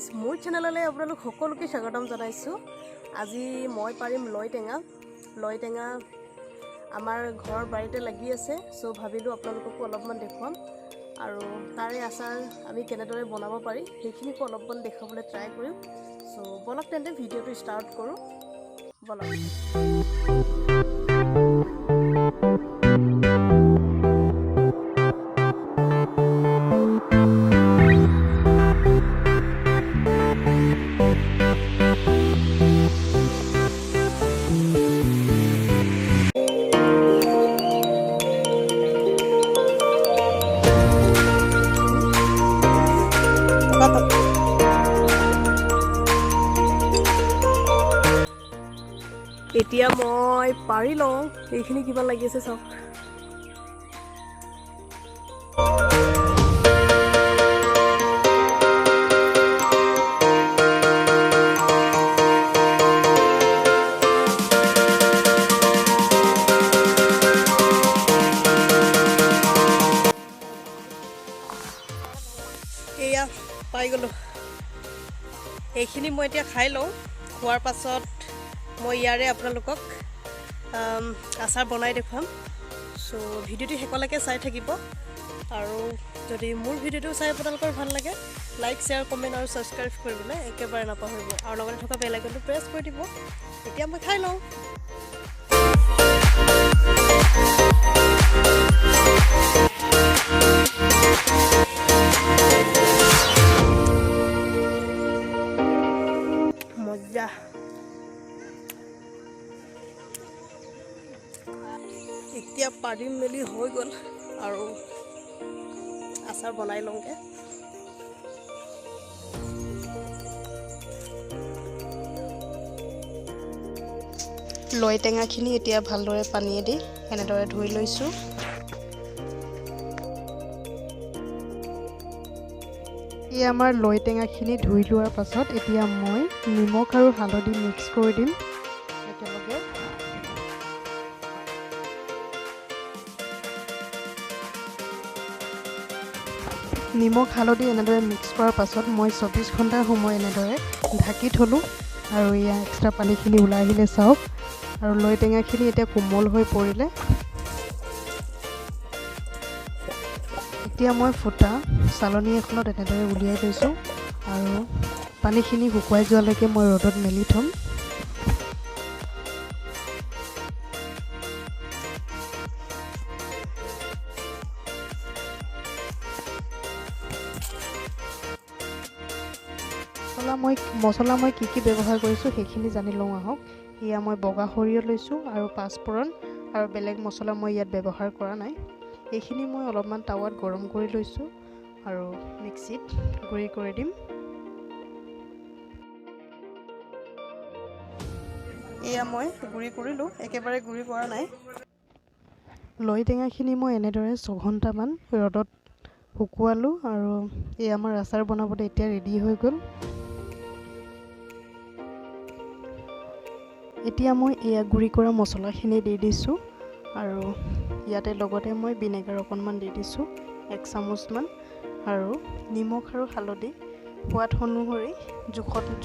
Guys মোৰ চেনেললৈ আপোনালোক সকলোকে স্বাগতম জনাইছোঁ। আজি মই পাৰিম লৈ টেঙা আমাৰ ঘৰৰ বাৰীতে লাগি আছে, চ' ভাবিলোঁ আপোনালোককো অলপমান দেখুৱাম আৰু তাৰে আচাৰ আমি কেনেদৰে বনাব পাৰি সেইখিনিকো অলপমান দেখাবলৈ ট্ৰাই কৰিম। চ' বলক তেন্তে ভিডিঅ'টো ষ্টাৰ্ট কৰোঁ, বলক। এতিয়া মই পাৰি লওঁ এইখিনি কিমান লাগি আছে চাওক। এয়া পাই গ'লোঁ। এইখিনি মই এতিয়া খাই লওঁ, খোৱাৰ পাছত মই ইয়াৰে আপোনালোকক আচাৰ বনাই দেখুৱাম। চ' ভিডিঅ'টো শেষলৈকে চাই থাকিব আৰু যদি মোৰ ভিডিঅ'টো চাই আপোনালোকৰ ভাল লাগে লাইক, শ্বেয়াৰ, কমেণ্ট আৰু ছাবস্ক্ৰাইব কৰিবলৈ একেবাৰে নাপাহৰিব আৰু লগতে থকা বেল আইকনটো প্ৰেছ কৰি দিব। এতিয়া মই খাই লওঁ। মজা। এতিয়া পাৰি মেলি হৈ গ'ল আৰু আচাৰ বনাই লওঁগৈ। লৈ টেঙাখিনি এতিয়া ভালদৰে পানীয়ে দি এনেদৰে ধুই লৈছোঁ। এই আমাৰ লৈ টেঙাখিনি ধুই লোৱাৰ পাছত এতিয়া মই নিমখ আৰু হালধি মিক্স কৰি দিম একেলগে। নিমখ হালধি এনেদৰে মিক্স কৰাৰ পাছত মই 24 ঘণ্টাৰ সময় এনেদৰে ঢাকি থলোঁ আৰু এয়া এক্সট্ৰা পানীখিনি ওলাই আহিলে চাওক। আৰু লৈ টেঙাখিনি এতিয়া কোমল হৈ পৰিলে এতিয়া মই ফুটা চালনী এখনত এনেদৰে উলিয়াই লৈছোঁ আৰু পানীখিনি শুকুৱাই যোৱালৈকে মই ৰ'দত মেলি থ'ম। মছলা মই কি ব্যৱহাৰ কৰিছোঁ সেইখিনি জানি লওঁ আহক। এয়া মই বগা সৰিয়হ লৈছোঁ আৰু পাঁচফোৰণ আৰু বেলেগ মছলা মই ইয়াত ব্যৱহাৰ কৰা নাই। এইখিনি মই অলপমান টাৱাত গৰম কৰি লৈছোঁ আৰু মিক্সিত গুড়ি কৰি দিম। এয়া মই গুড়ি কৰিলোঁ, একেবাৰে গুড়ি কৰা নাই। লৈ টেঙাখিনি মই এনেদৰে 6 ঘণ্টামান ৰ'দত শুকুৱালোঁ আৰু এই আমাৰ আচাৰ বনাবলৈ এতিয়া ৰেডি হৈ গ'ল। এতিয়া মই এয়া গুড়ি কৰা মছলাখিনি দি দিছোঁ আৰু ইয়াতে লগতে মই ভিনেগাৰ অকণমান দি দিছোঁ 1 চামুচমান আৰু নিমখ আৰু হালধি সোৱাদ অনুসৰি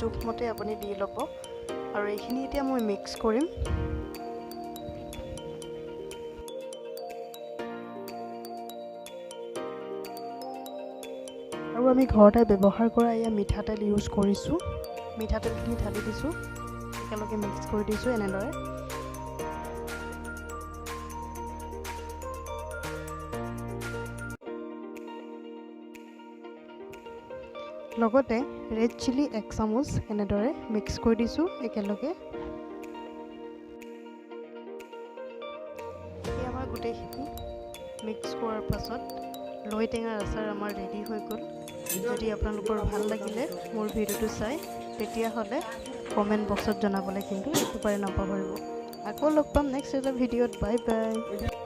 জোখমতে আপুনি দি ল'ব আৰু এইখিনি এতিয়া মই মিক্স কৰিম। আৰু আমি ঘৰতে ব্যৱহাৰ কৰা এয়া মিঠাতেল ইউজ কৰিছোঁ। মিঠাতেলখিনি ঢালি দিছোঁ, একেলগে মিক্স কৰি দিছোঁ এনেদৰে। লগতে ৰেড চিলি 1 চামুচ এনেদৰে মিক্স কৰি দিছোঁ একেলগে। এই আমাৰ গোটেইখিনি মিক্স কৰাৰ পাছত লৈ টেঙাৰ আচাৰ আমাৰ ৰেডি হৈ গ'ল। যদি আপোনালোকৰ ভাল লাগিলে মোৰ ভিডিঅ'টো চাই তেতিয়াহ'লে কমেণ্ট বক্সত জনাবলৈ কিন্তু একেবাৰে নাপাহৰিব। আকৌ লগ পাম নেক্সট এটা ভিডিঅ'ত। Bye bye.